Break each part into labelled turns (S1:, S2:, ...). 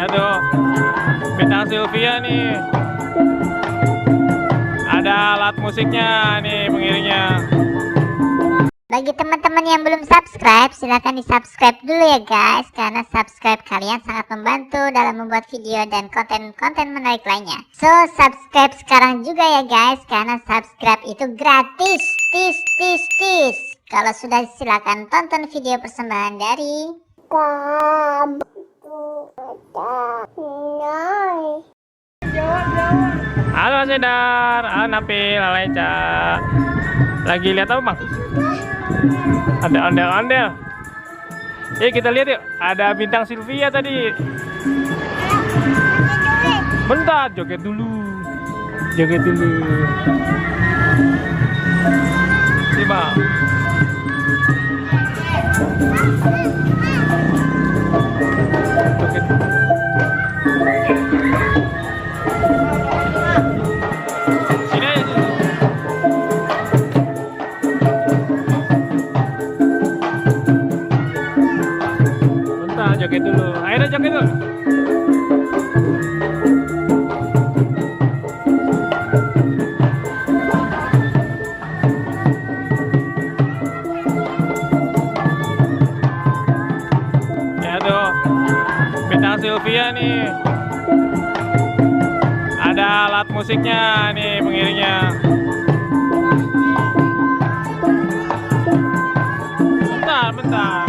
S1: Ya tuh, bintang Sylvia nih. Ada alat musiknya nih, pengiringnya.
S2: Bagi teman-teman yang belum subscribe, silahkan di subscribe dulu ya guys, karena subscribe kalian sangat membantu dalam membuat video dan konten-konten menarik lainnya. So subscribe sekarang juga ya guys, karena subscribe itu gratis. Tis. Kalau sudah, silahkan tonton video persembahan dari
S1: Halo Sedar, halo Napil, halo Eca. Lagi lihat apa bang? Ada ondel-ondel. Kita lihat yuk. Ada bintang Sylvia tadi. Bentar, joget dulu. Simak. Joget. Sini aja. Bentar, joget dulu. Ayo joget dulu. Ya tuh, bintang Sylvia nih. Ada alat musiknya nih, pengiringnya. Bentar.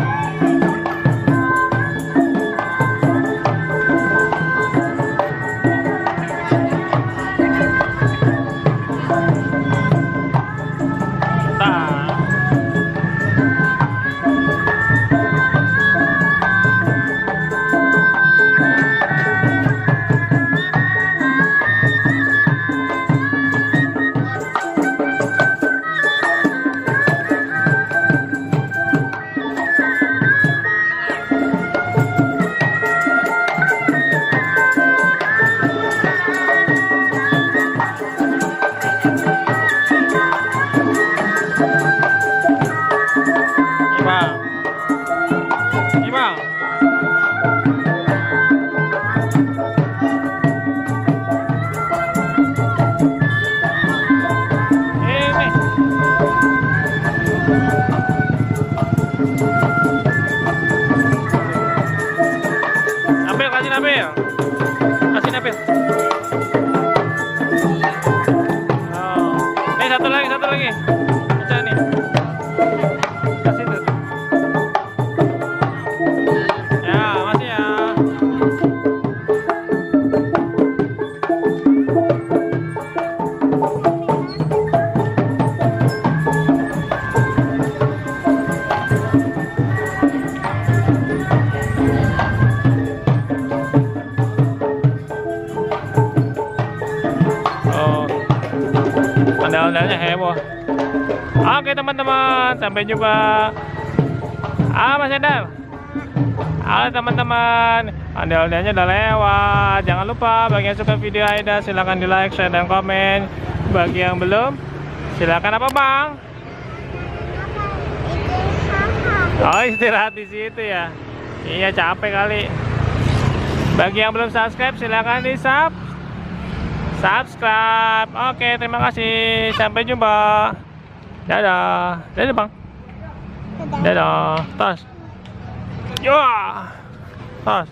S1: Bang. Ini. Kasih Nabil. Oh. Nih satu lagi. Baca nih. Kasih tuh. Ya, masih ya. Ondel-ondelnya heboh. Oke teman-teman, sampai jumpa. Mas Endal. Halo teman-teman, ondel-ondelnya udah lewat. Jangan lupa bagi yang suka video Aida silahkan di like, share, dan komen. Bagi yang belum, silahkan apa bang? Oh, istirahat di situ ya. Iya, capek kali. Bagi yang belum subscribe silahkan di subscribe. Oke, terima kasih. Sampai jumpa. Dadah bang. Dadah. Tas. Yo. Tas.